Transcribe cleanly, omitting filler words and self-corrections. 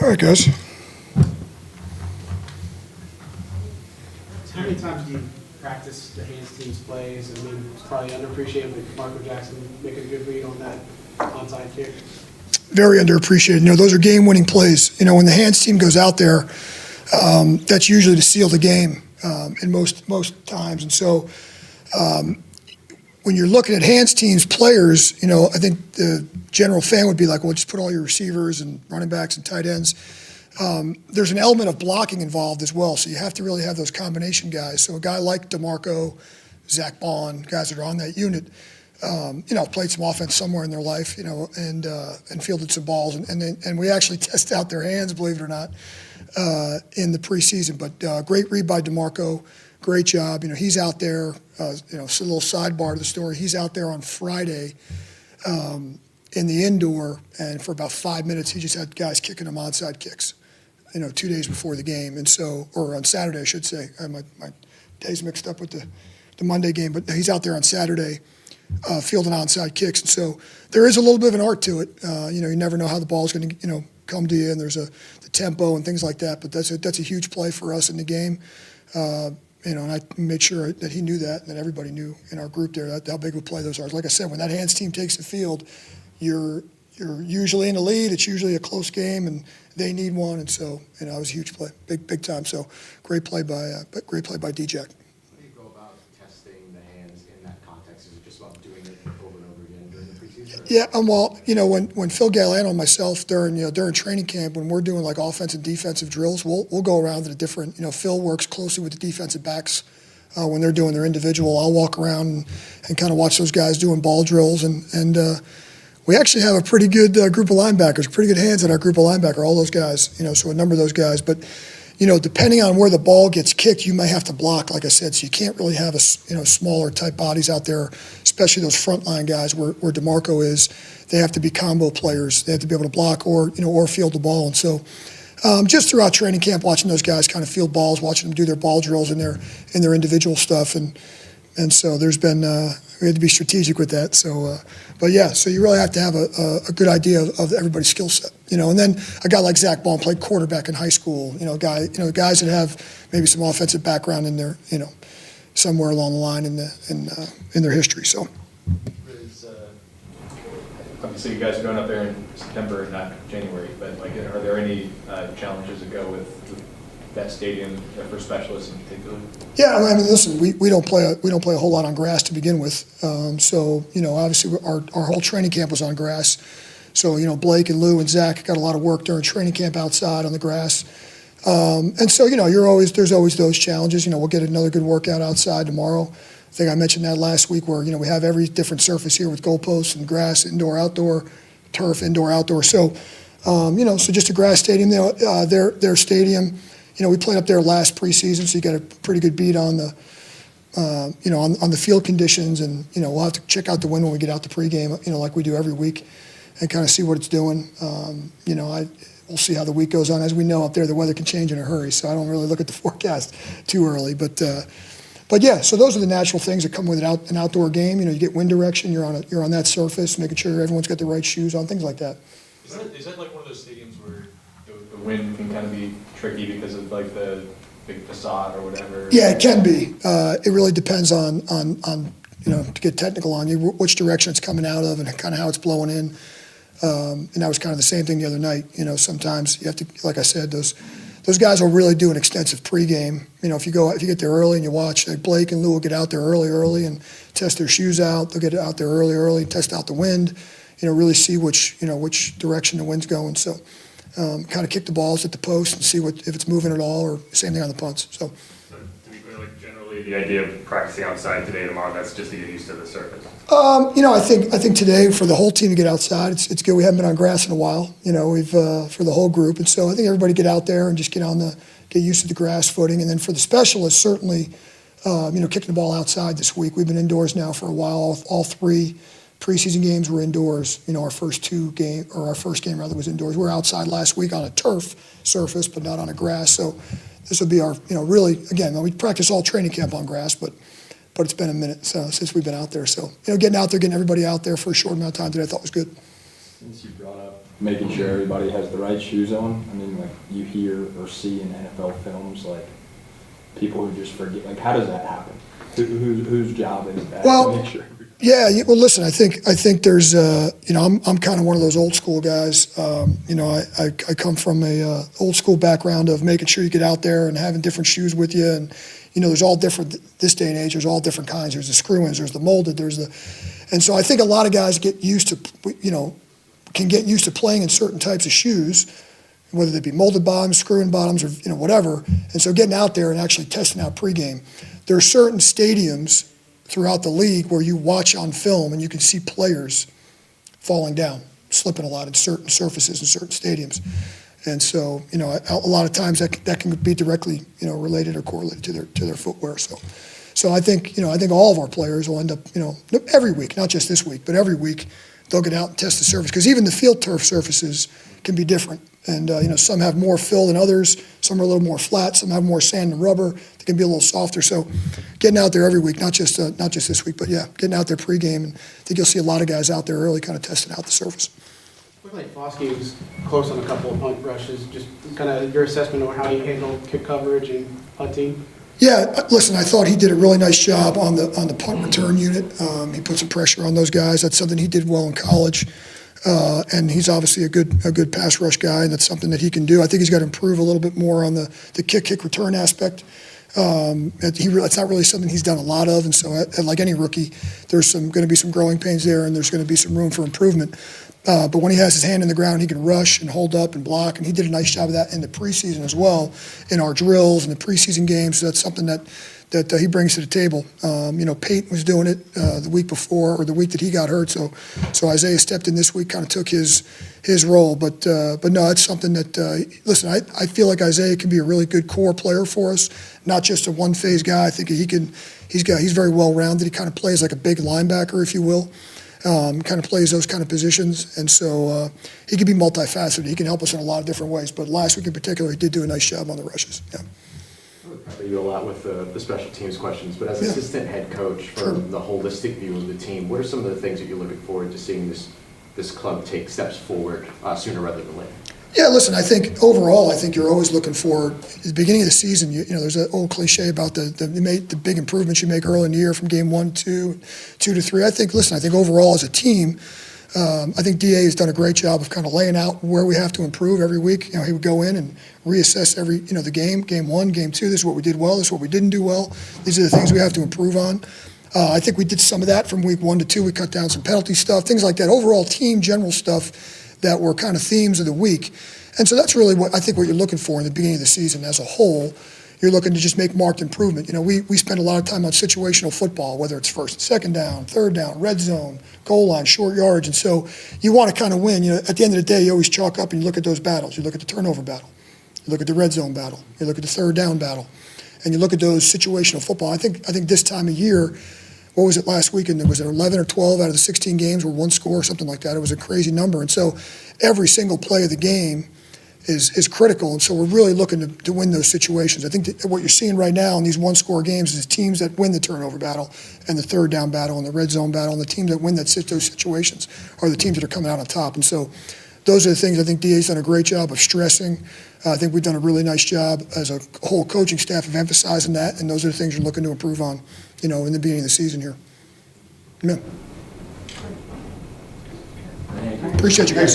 All right, guys. How many times do you practice the hands team's plays? I mean, it's probably underappreciated, but Marco Jackson making a good read on that onside kick. Very underappreciated. Those are game-winning plays. When the hands team goes out there, that's usually to seal the game in most times. And so when you're looking at hands teams players, I think the general fan would be like, well, just put all your receivers and running backs and tight ends. There's an element of blocking involved as well, so you have to really have those combination guys. So a guy like DeMarco, Zach Bond, guys that are on that unit, played some offense somewhere in their life, and fielded some balls, and we actually test out their hands, believe it or not, in the preseason. But great read by DeMarco, great job. He's out there. It's a little sidebar to the story. He's out there on Friday in the indoor, and for about 5 minutes, he just had guys kicking him onside kicks. 2 days before the game, and so, or on Saturday, I should say. My days mixed up with the Monday game, but he's out there on Saturday fielding onside kicks, and so there is a little bit of an art to it. You never know how the ball is going to come to you, and there's the tempo and things like that. But that's a huge play for us in the game. And I made sure that he knew that, and that everybody knew in our group there how big of a play those are. Like I said, when that hands team takes the field, you're usually in the lead. It's usually a close game, and they need one, and so it was a huge play, big time. So great play by D-Jack. How do you go about testing the hands in that context? Is it just about doing it over and over again during the preseason? Yeah, well, when Phil Galliano and myself during training camp, when we're doing like offensive and defensive drills, we'll go around to the different. Phil works closely with the defensive backs when they're doing their individual. I'll walk around and kind of watch those guys doing ball drills, and we actually have a pretty good group of linebackers, pretty good hands in our group of linebacker, all those guys, so a number of those guys. But, depending on where the ball gets kicked, you may have to block, like I said. So you can't really have smaller type bodies out there, especially those frontline guys where DeMarco is. They have to be combo players. They have to be able to block or field the ball. And so just throughout training camp, watching those guys kind of field balls, watching them do their ball drills and their individual stuff. And so there's been we had to be strategic with that. So, but yeah, so you really have to have a good idea of everybody's skill set, And then a guy like Zach Bond played quarterback in high school. Guys that have maybe some offensive background in their, somewhere along the line in their history. So. Obviously, you guys are going up there in September, not January. But are there any challenges that go with that stadium for specialists in particular? Yeah, I mean, listen, we don't play a whole lot on grass to begin with. So obviously our whole training camp was on grass. So Blake and Lou and Zach got a lot of work during training camp outside on the grass. And so there's always those challenges. We'll get another good workout outside tomorrow. I think I mentioned that last week where we have every different surface here with goalposts and grass, indoor, outdoor, turf, indoor, outdoor. So so just a grass stadium. Their stadium. We played up there last preseason, so you got a pretty good beat on the, on the field conditions, and we'll have to check out the wind when we get out to pregame, like we do every week, and kind of see what it's doing. We'll see how the week goes on. As we know, up there the weather can change in a hurry, so I don't really look at the forecast too early. But yeah, so those are the natural things that come with an outdoor game. You get wind direction. You're on that surface, making sure everyone's got the right shoes on, things like that. Is that like one of those stadiums where the wind can kind of be tricky because of the big facade or whatever? Yeah, it can be. It really depends on to get technical on you, which direction it's coming out of and kind of how it's blowing in. And that was kind of the same thing the other night. Sometimes you have to, like I said, those guys will really do an extensive pregame. If you get there early and you watch, like Blake and Lou will get out there early and test their shoes out. They'll get out there early, test out the wind. Really see which direction the wind's going. So. Kind of kick the balls at the post and see if it's moving at all, or same thing on the punts. So to be clear, generally the idea of practicing outside today, tomorrow, that's just to get used to the surface. I think today for the whole team to get outside, it's good. We haven't been on grass in a while. We've for the whole group, and so I think everybody get out there and just get used to the grass footing. And then for the specialists, certainly, kicking the ball outside this week. We've been indoors now for a while. All three preseason games were indoors. Our first game was indoors. We were outside last week on a turf surface, but not on a grass. So this will be our, really, again, we practice all training camp on grass, but it's been a minute since we've been out there. So, getting out there, getting everybody out there for a short amount of time today, I thought was good. Since you brought up making sure everybody has the right shoes on, I mean, like, you hear or see in NFL films, like, people who just forget, like, how does that happen? Whose job is that Well, to make sure? Yeah, well, listen, I think there's, you know, I'm kind of one of those old school guys. You know, I come from a old school background of making sure you get out there and having different shoes with you. And, you know, there's all different, this day and age, there's all different kinds. There's the screw-ins, there's the molded, and so I think a lot of guys get used to, you know, can get used to playing in certain types of shoes, whether they be molded bottoms, screw-in bottoms, or, you know, whatever. And so getting out there and actually testing out pregame. There are certain stadiums throughout the league where you watch on film and you can see players falling down, slipping a lot in certain surfaces in certain stadiums. And so, you know, a lot of times that can be directly, you know, related or correlated to their footwear. So I think, you know, I think all of our players will end up, you know, every week, not just this week, but every week they'll get out and test the surface, because even the field turf surfaces can be different. And, you know, some have more fill than others. Some are a little more flat. Some have more sand and rubber. They can be a little softer. So getting out there every week, not just this week, but, yeah, getting out there pregame. And I think you'll see a lot of guys out there early kind of testing out the surface. Looked like Foskey was close on a couple of punt rushes. Just kind of your assessment on how he handled kick coverage and punting. Yeah, listen, I thought he did a really nice job on the punt return unit. He put some pressure on those guys. That's something he did well in college. And he's obviously a good pass rush guy, and that's something that he can do. I think he's got to improve a little bit more on the kick return aspect. It's not really something he's done a lot of, and so like any rookie, there's going to be some growing pains there, and there's going to be some room for improvement. But when he has his hand in the ground, he can rush and hold up and block, and he did a nice job of that in the preseason as well, in our drills and the preseason games. So that's something that he brings to the table. You know, Peyton was doing it the week before, or the week that he got hurt. So Isaiah stepped in this week, kind of took his role. But no, it's something that listen. I feel like Isaiah can be a really good core player for us, not just a one-phase guy. I think he's very well-rounded. He kind of plays like a big linebacker, if you will. Kind of plays those kind of positions, and so he can be multifaceted. He can help us in a lot of different ways. But last week in particular, he did do a nice job on the rushes. Yeah. Probably you a lot with the special teams questions, but as assistant head coach from the holistic view of the team, what are some of the things that you're looking forward to seeing this club take steps forward sooner rather than later? Yeah, listen, I think overall, you're always looking for, at the beginning of the season, you know, there's that old cliche about the big improvements you make early in the year from game 1, 2 to 3. I think overall as a team, I think DA has done a great job of kind of laying out where we have to improve every week. You know, he would go in and reassess the game 1, game 2, this is what we did well, this is what we didn't do well, these are the things we have to improve on. I think we did some of that from week 1 to 2. We cut down some penalty stuff, things like that, overall team general stuff that were kind of themes of the week. And so that's really what you're looking for in the beginning of the season as a whole. You're looking to just make marked improvement. You know, we spend a lot of time on situational football, whether it's first and second down, third down, red zone, goal line, short yards. And so you want to kind of win. You know, at the end of the day, you always chalk up and you look at those battles. You look at the turnover battle. You look at the red zone battle. You look at the third down battle. And you look at those situational football. I think this time of year, what was it last weekend? There was 11 or 12 out of the 16 games were one score or something like that. It was a crazy number. And so every single play of the game is critical. And so we're really looking to win those situations. I think that what you're seeing right now in these one-score games is teams that win the turnover battle and the third down battle and the red zone battle, and the teams that win those situations are the teams that are coming out on top. And so those are the things I think DA's done a great job of stressing. I think we've done a really nice job as a whole coaching staff of emphasizing that, and those are the things we're looking to improve on, you know, in the beginning of the season here. Amen. Appreciate you guys.